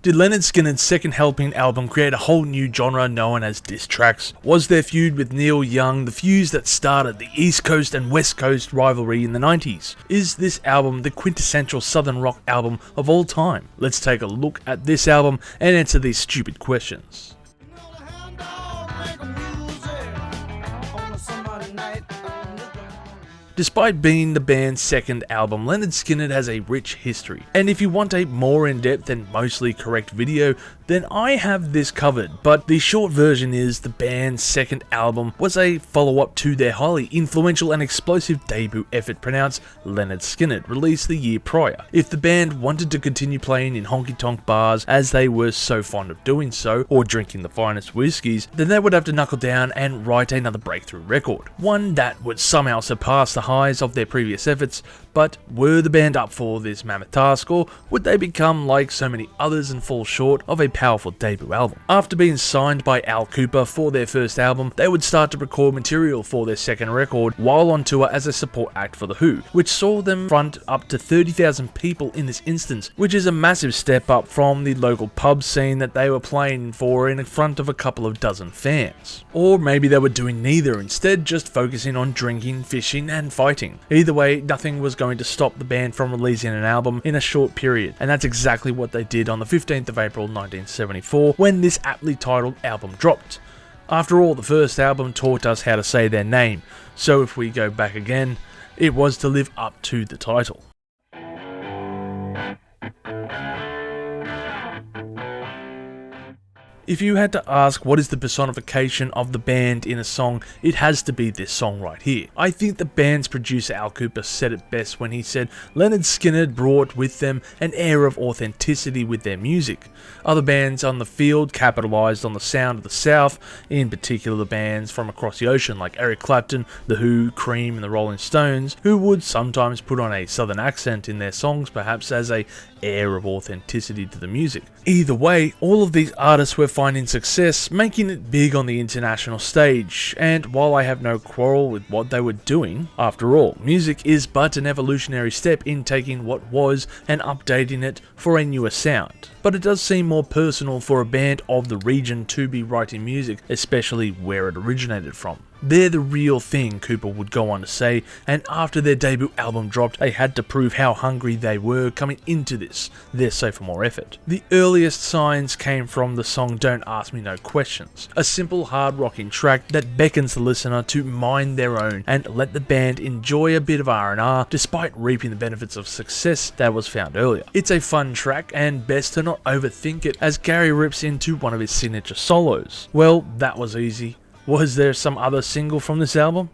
Did Lynyrd Skynyrd's second helping album create a whole new genre known as diss tracks? Was their feud with Neil Young the fuse that started the East Coast and West Coast rivalry in the 90s? Is this album the quintessential southern rock album of all time? Let's take a look at this album and answer these stupid questions. Despite being the band's second album, Lynyrd Skynyrd has a rich history, and if you want a more in-depth and mostly correct video, then I have this covered, but the short version is the band's second album was a follow-up to their highly influential and explosive debut effort pronounced Lynyrd Skynyrd, released the year prior. If the band wanted to continue playing in honky-tonk bars as they were so fond of doing so, or drinking the finest whiskies, then they would have to knuckle down and write another breakthrough record, one that would somehow surpass the highs of their previous efforts. But were the band up for this mammoth task, or would they become like so many others and fall short of a powerful debut album? After being signed by Al Kooper for their first album, they would start to record material for their second record while on tour as a support act for The Who, which saw them front up to 30,000 people in this instance, which is a massive step up from the local pub scene that they were playing for in front of a couple of dozen fans. Or maybe they were doing neither, instead just focusing on drinking, fishing and fighting. Either way, nothing was going to stop the band from releasing an album in a short period, and that's exactly what they did on the 15th of April 1974 when this aptly titled album dropped. After all, the first album taught us how to say their name, so if we go back again, it was to live up to the title. If you had to ask what is the personification of the band in a song, it has to be this song right here. I think the band's producer Al Kooper said it best when he said Lynyrd Skynyrd brought with them an air of authenticity with their music. Other bands on the field capitalized on the sound of the South, in particular the bands from across the ocean like Eric Clapton, The Who, Cream and the Rolling Stones, who would sometimes put on a southern accent in their songs, perhaps as a air of authenticity to the music. Either way, all of these artists were finding success, making it big on the international stage, and while I have no quarrel with what they were doing, after all, music is but an evolutionary step in taking what was and updating it for a newer sound. But it does seem more personal for a band of the region to be writing music, especially where it originated from. They're the real thing, Kooper would go on to say, and after their debut album dropped, they had to prove how hungry they were coming into this, their So For More effort. The earliest signs came from the song Don't Ask Me No Questions, a simple hard rocking track that beckons the listener to mind their own and let the band enjoy a bit of R&R despite reaping the benefits of success that was found earlier. It's a fun track and best to not overthink it as Gary rips into one of his signature solos. Well, that was easy. Was there some other single from this album?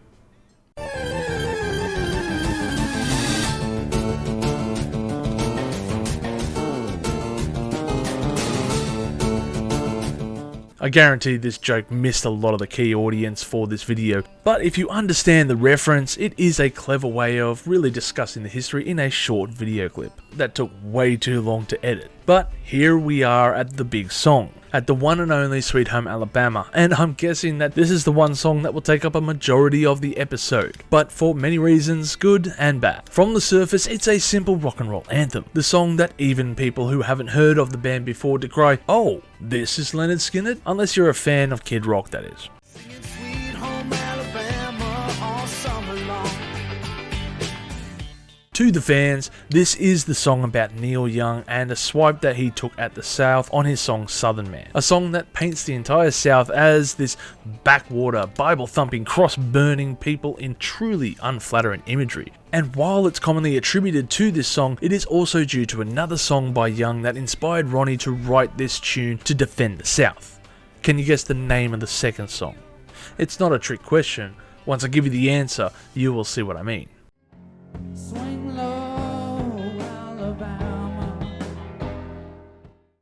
I guarantee this joke missed a lot of the key audience for this video, but if you understand the reference, it is a clever way of really discussing the history in a short video clip that took way too long to edit. But here we are at the big song, at the one and only Sweet Home Alabama, and I'm guessing that this is the one song that will take up a majority of the episode, but for many reasons, good and bad. From the surface, it's a simple rock and roll anthem, the song that even people who haven't heard of the band before decry, oh, this is Lynyrd Skynyrd? Unless you're a fan of Kid Rock, that is. To the fans, this is the song about Neil Young and a swipe that he took at the South on his song Southern Man. A song that paints the entire South as this backwater, Bible-thumping, cross-burning people in truly unflattering imagery. And while it's commonly attributed to this song, it is also due to another song by Young that inspired Ronnie to write this tune to defend the South. Can you guess the name of the second song? It's not a trick question. Once I give you the answer, you will see what I mean.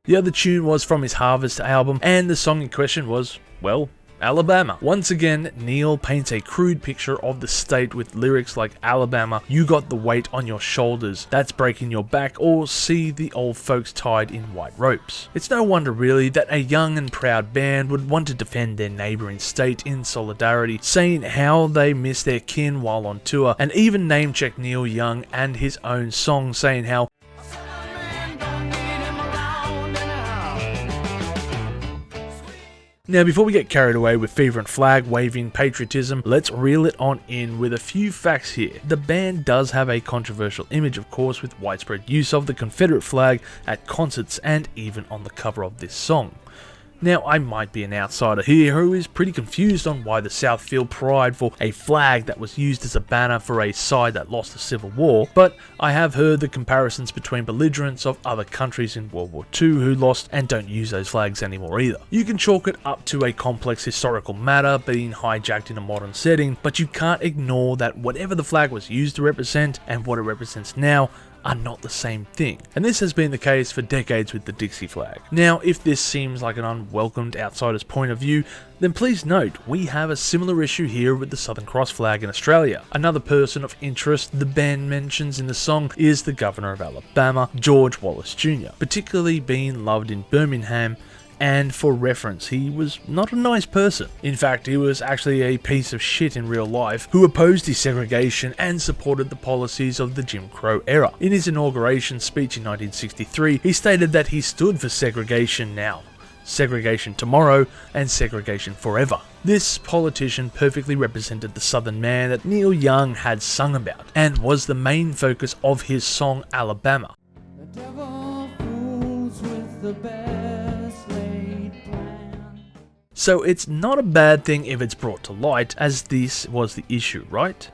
The other tune was from his Harvest album, and the song in question was, well, Alabama. Once again, Neil paints a crude picture of the state with lyrics like Alabama, you got the weight on your shoulders, that's breaking your back, or see the old folks tied in white ropes. It's no wonder really that a young and proud band would want to defend their neighbouring state in solidarity, saying how they miss their kin while on tour, and even name check Neil Young and his own song, saying how Now, before we get carried away with fervent flag waving patriotism, let's reel it on in with a few facts here. The band does have a controversial image, of course, with widespread use of the Confederate flag at concerts and even on the cover of this song. Now, I might be an outsider here who is pretty confused on why the South feel pride for a flag that was used as a banner for a side that lost the Civil War, but I have heard the comparisons between belligerents of other countries in World War II who lost and don't use those flags anymore either. You can chalk it up to a complex historical matter being hijacked in a modern setting, but you can't ignore that whatever the flag was used to represent and what it represents now are not the same thing, and this has been the case for decades with the Dixie flag. Now, if this seems like an unwelcomed outsider's point of view, then please note we have a similar issue here with the Southern Cross flag in Australia. Another person of interest the band mentions in the song is the Governor of Alabama, George Wallace Jr., particularly being loved in Birmingham. And for reference, he was not a nice person. In fact, he was actually a piece of shit in real life who opposed desegregation and supported the policies of the Jim Crow era. In his inauguration speech in 1963, he stated that he stood for segregation now, segregation tomorrow, and segregation forever. This politician perfectly represented the Southern man that Neil Young had sung about, and was the main focus of his song Alabama. The devil fools with the best. So it's not a bad thing if it's brought to light, as this was the issue, right?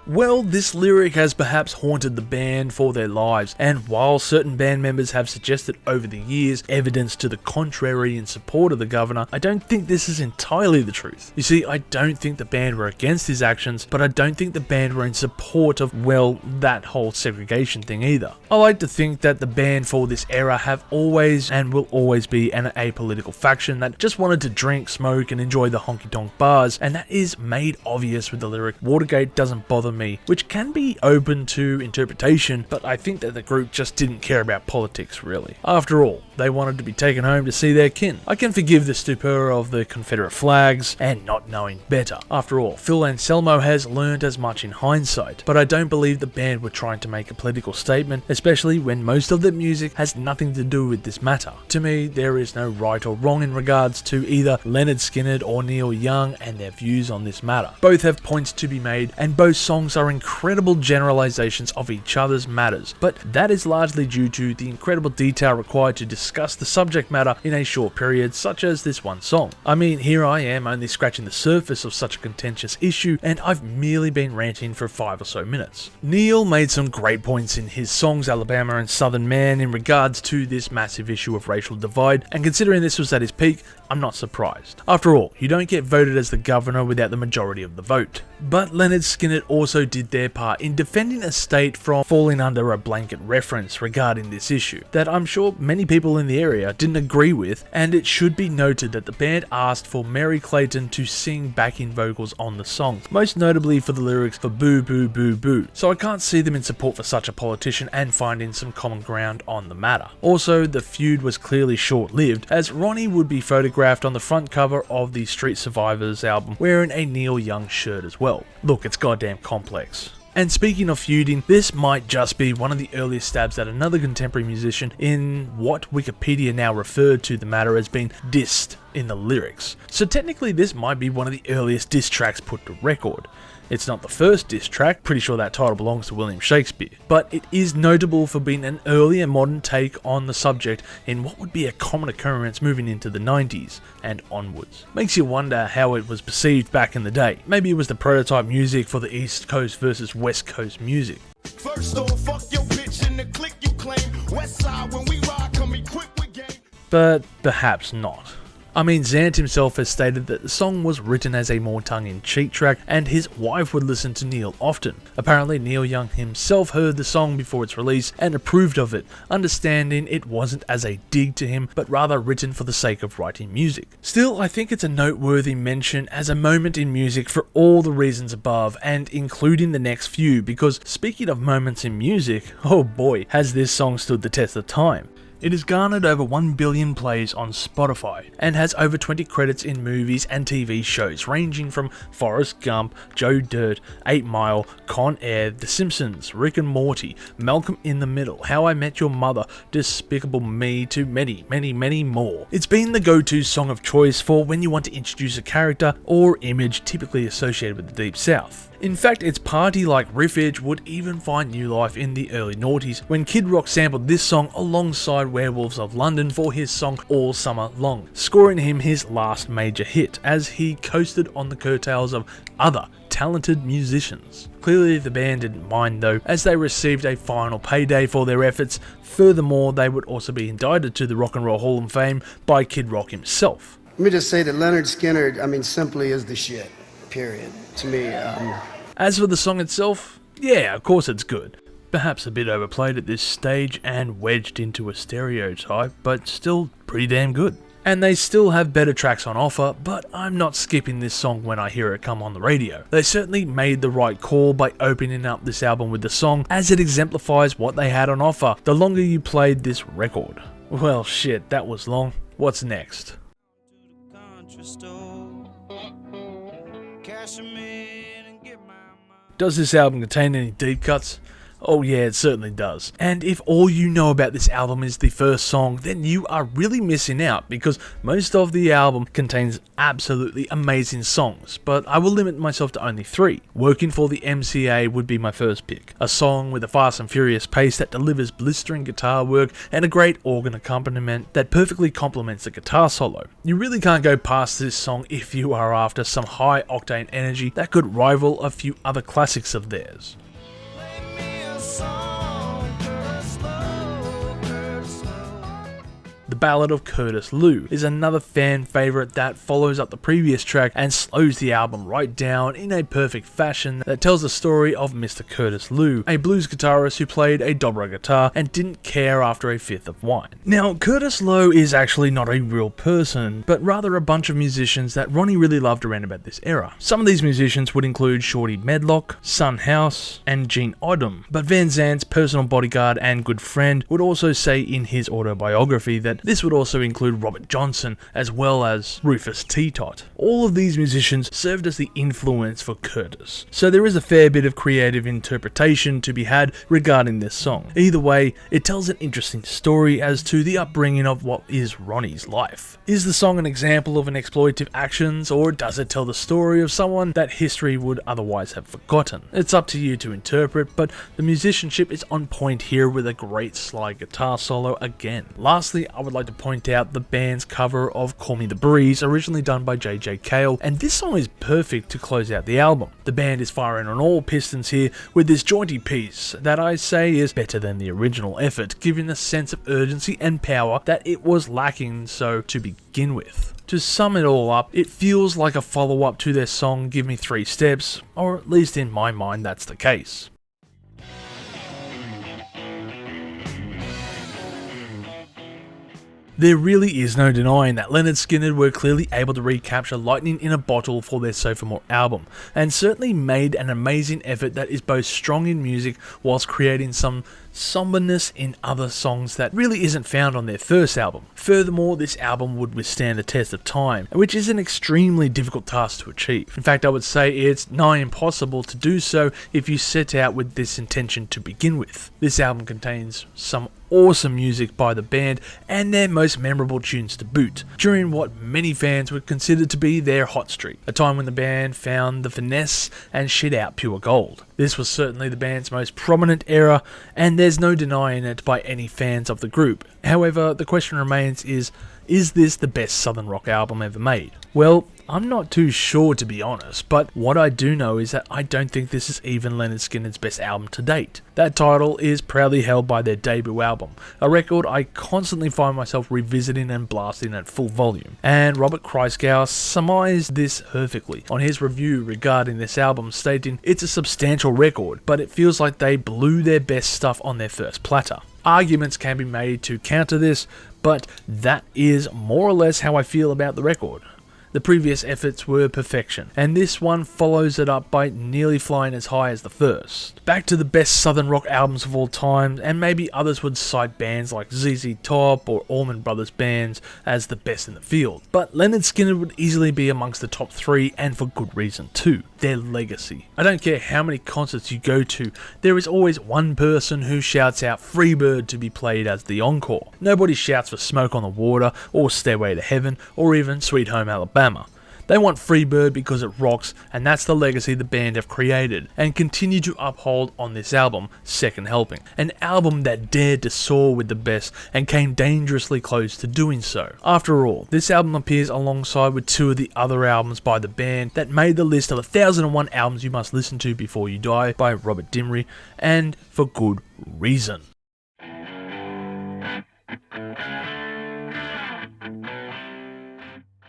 Well, this lyric has perhaps haunted the band for their lives, and while certain band members have suggested over the years evidence to the contrary in support of the governor, I don't think this is entirely the truth. You see, I don't think the band were against his actions, but I don't think the band were in support of, well, that whole segregation thing either. I like to think that the band for this era have always and will always be an apolitical faction that just wanted to drink, smoke, and enjoy the honky-tonk bars, and that is made obvious with the lyric "Watergate doesn't bother me," which can be open to interpretation, but I think that the group just didn't care about politics really. After all, they wanted to be taken home to see their kin. I can forgive the stupor of the Confederate flags and not knowing better. After all, Phil Anselmo has learned as much in hindsight, but I don't believe the band were trying to make a political statement, especially when most of their music has nothing to do with this matter. To me, there is no right or wrong in regards to either Lynyrd Skynyrd or Neil Young and their views on this matter. Both have points to be made, and both songs are incredible generalizations of each other's matters, but that is largely due to the incredible detail required to discuss the subject matter in a short period such as this one song. I mean, here I am only scratching the surface of such a contentious issue, and I've merely been ranting for 5 or so minutes. Neil made some great points in his songs Alabama and Southern Man in regards to this massive issue of racial divide, and considering this was at his peak, I'm not surprised. After all, you don't get voted as the governor without the majority of the vote. But Lynyrd Skynyrd also did their part in defending a state from falling under a blanket reference regarding this issue that I'm sure many people in the area didn't agree with, and it should be noted that the band asked for Mary Clayton to sing backing vocals on the song, most notably for the lyrics for Boo Boo Boo Boo, so I can't see them in support for such a politician and finding some common ground on the matter. Also, the feud was clearly short-lived, as Ronnie would be photographed on the front cover of the Street Survivors album wearing a Neil Young shirt as well. Look, it's goddamn complex. And speaking of feuding, this might just be one of the earliest stabs at another contemporary musician in what Wikipedia now referred to the matter as being dissed in the lyrics. So technically this might be one of the earliest diss tracks put to record. It's not the first diss track, pretty sure that title belongs to William Shakespeare, but it is notable for being an earlier modern take on the subject in what would be a common occurrence moving into the 90s and onwards. Makes you wonder how it was perceived back in the day. Maybe it was the prototype music for the East Coast versus West Coast music. First off, fuck your bitch in the click you claim. West side when we ride, come equipped with game. But perhaps not. I mean, Zant himself has stated that the song was written as a more tongue-in-cheek track, and his wife would listen to Neil often. Apparently, Neil Young himself heard the song before its release and approved of it, understanding it wasn't as a dig to him, but rather written for the sake of writing music. Still, I think it's a noteworthy mention as a moment in music for all the reasons above, and including the next few, because speaking of moments in music, oh boy, has this song stood the test of time. It has garnered over 1 billion plays on Spotify and has over 20 credits in movies and TV shows ranging from Forrest Gump, Joe Dirt, 8 Mile, Con Air, The Simpsons, Rick and Morty, Malcolm in the Middle, How I Met Your Mother, Despicable Me, to many, many, many more. It's been the go-to song of choice for when you want to introduce a character or image typically associated with the Deep South. In fact, its party-like riffage would even find new life in the early noughties when Kid Rock sampled this song alongside Werewolves of London for his song All Summer Long, scoring him his last major hit as he coasted on the coattails of other talented musicians. Clearly the band didn't mind though, as they received a final payday for their efforts. Furthermore, they would also be indicted to the Rock and Roll Hall of Fame by Kid Rock himself. Let me just say that Lynyrd Skynyrd, simply is the shit, period, to me. As for the song itself, yeah, of course it's good. Perhaps a bit overplayed at this stage and wedged into a stereotype, but still pretty damn good. And they still have better tracks on offer, but I'm not skipping this song when I hear it come on the radio. They certainly made the right call by opening up this album with the song, as it exemplifies what they had on offer the longer you played this record. Well shit, that was long. What's next? Does this album contain any deep cuts? Oh yeah, it certainly does. And if all you know about this album is the first song, then you are really missing out, because most of the album contains absolutely amazing songs, but I will limit myself to only 3. Working for the MCA would be my first pick. A song with a fast and furious pace that delivers blistering guitar work and a great organ accompaniment that perfectly complements the guitar solo. You really can't go past this song if you are after some high octane energy that could rival a few other classics of theirs. The Ballad of Curtis Lew is another fan favourite that follows up the previous track and slows the album right down in a perfect fashion that tells the story of Mr. Curtis Lew, a blues guitarist who played a dobro guitar and didn't care after a fifth of wine. Now, Curtis Lew is actually not a real person, but rather a bunch of musicians that Ronnie really loved around about this era. Some of these musicians would include Shorty Medlock, Son House, and Gene Odom, but Van Zant's personal bodyguard and good friend would also say in his autobiography that this would also include Robert Johnson as well as Rufus T-Tot. All of these musicians served as the influence for Curtis, so there is a fair bit of creative interpretation to be had regarding this song. Either way, it tells an interesting story as to the upbringing of what is Ronnie's life. Is the song an example of an exploitative actions, or does it tell the story of someone that history would otherwise have forgotten? It's up to you to interpret, but the musicianship is on point here with a great slide guitar solo again. Lastly, I would like to point out the band's cover of Call Me The Breeze, originally done by J.J. Cale, and this song is perfect to close out the album. The band is firing on all pistons here with this jaunty piece that I say is better than the original effort, giving a sense of urgency and power that it was lacking so to begin with. To sum it all up, it feels like a follow-up to their song Give Me 3 Steps, or at least in my mind that's the case. There really is no denying that Lynyrd Skynyrd were clearly able to recapture lightning in a bottle for their Sophomore album, and certainly made an amazing effort that is both strong in music whilst creating some somberness in other songs that really isn't found on their first album. Furthermore, this album would withstand the test of time, which is an extremely difficult task to achieve. In fact, I would say it's nigh impossible to do so if you set out with this intention to begin with. This album contains some awesome music by the band and their most memorable tunes to boot, during what many fans would consider to be their hot streak, a time when the band found the finesse and shit out pure gold. This was certainly the band's most prominent era, and there's no denying it by any fans of the group. However, the question remains is this the best Southern rock album ever made? Well, I'm not too sure, to be honest, but what I do know is that I don't think this is even Lynyrd Skynyrd's best album to date. That title is proudly held by their debut album, a record I constantly find myself revisiting and blasting at full volume. And Robert Christgau surmised this perfectly on his review regarding this album, stating, "It's a substantial record, but it feels like they blew their best stuff on their first platter." Arguments can be made to counter this, but that is more or less how I feel about the record. The previous efforts were perfection, and this one follows it up by nearly flying as high as the first. Back to the best southern rock albums of all time, and maybe others would cite bands like ZZ Top or Allman Brothers bands as the best in the field. But Lynyrd Skynyrd would easily be amongst the top 3, and for good reason too. Their legacy. I don't care how many concerts you go to, there is always one person who shouts out Freebird to be played as the encore. Nobody shouts for Smoke on the Water, or Stairway to Heaven, or even Sweet Home Alabama. They want Freebird because it rocks, and that's the legacy the band have created, and continue to uphold on this album, Second Helping. An album that dared to soar with the best, and came dangerously close to doing so. After all, this album appears alongside with 2 of the other albums by the band that made the list of 1001 albums you must listen to before you die by Robert Dimry, and for good reason.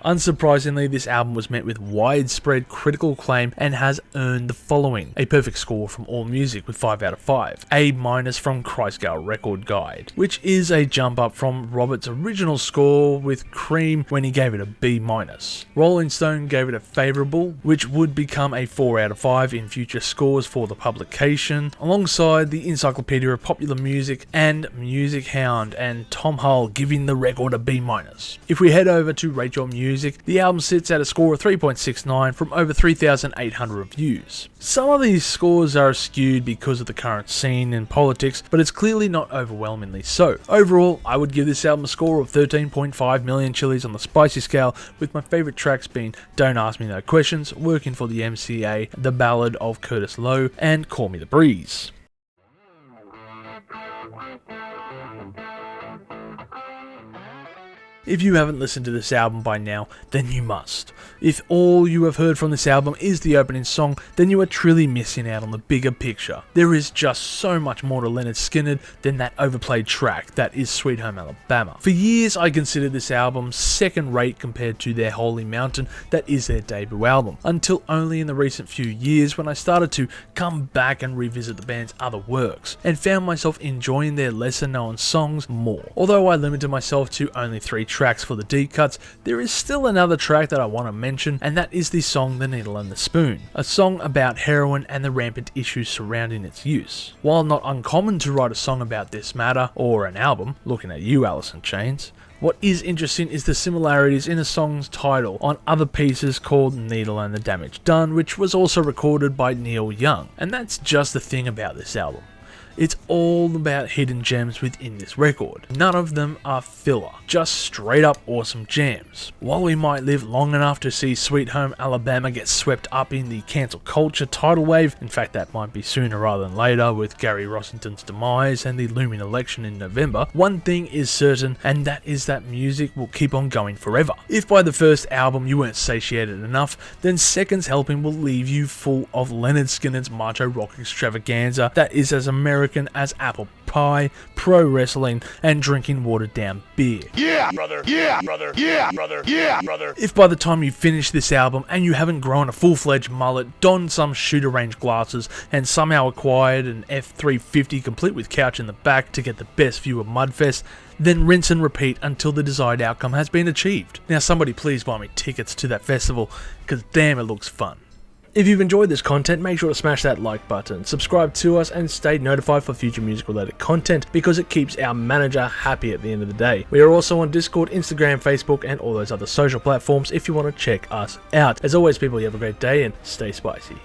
Unsurprisingly, this album was met with widespread critical acclaim and has earned the following: a perfect score from AllMusic with 5 out of 5, A- from Kreisgau Record Guide, which is a jump up from Robert's original score with Cream when he gave it a B-. Rolling Stone gave it a favourable, which would become a 4 out of 5 in future scores for the publication, alongside the Encyclopedia of Popular Music and Music Hound and Tom Hull giving the record a B-. If we head over to Rate Your Music, the album sits at a score of 3.69 from over 3,800 reviews. Some of these scores are skewed because of the current scene and politics, but it's clearly not overwhelmingly so. Overall, I would give this album a score of 13.5 million chilies on the spicy scale, with my favourite tracks being Don't Ask Me No Questions, Working for the MCA, The Ballad of Curtis Lowe, and Call Me the Breeze. If you haven't listened to this album by now, then you must. If all you have heard from this album is the opening song, then you are truly missing out on the bigger picture. There is just so much more to Lynyrd Skynyrd than that overplayed track that is Sweet Home Alabama. For years I considered this album second rate compared to their Holy Mountain that is their debut album, until only in the recent few years when I started to come back and revisit the band's other works, and found myself enjoying their lesser known songs more. Although I limited myself to only 3 tracks for the deep cuts, there is still another track that I want to mention, and that is the song The Needle and the Spoon, a song about heroin and the rampant issues surrounding its use. While not uncommon to write a song about this matter, or an album, looking at you Alice in Chains, what is interesting is the similarities in a song's title on other pieces called Needle and the Damage Done, which was also recorded by Neil Young, and that's just the thing about this album. It's all about hidden gems within this record. None of them are filler, just straight up awesome jams. While we might live long enough to see Sweet Home Alabama get swept up in the cancel culture tidal wave, in fact that might be sooner rather than later with Gary Rossington's demise and the looming election in November, one thing is certain, and that is that music will keep on going forever. If by the first album you weren't satiated enough, then Second's Helping will leave you full of Lynyrd Skynyrd's macho rock extravaganza that is as American as apple pie, pro wrestling, and drinking watered down beer. Yeah, brother. Yeah, brother. Yeah, brother. Yeah, brother. If by the time you finish this album and you haven't grown a full-fledged mullet, donned some shooter range glasses, and somehow acquired an F350 complete with couch in the back to get the best view of Mudfest, then rinse and repeat until the desired outcome has been achieved. Now somebody please buy me tickets to that festival, because damn it looks fun. If you've enjoyed this content, make sure to smash that like button, subscribe to us, and stay notified for future music related content, because it keeps our manager happy at the end of the day. We are also on Discord, Instagram, Facebook, and all those other social platforms if you want to check us out. As always people, you have a great day and stay spicy.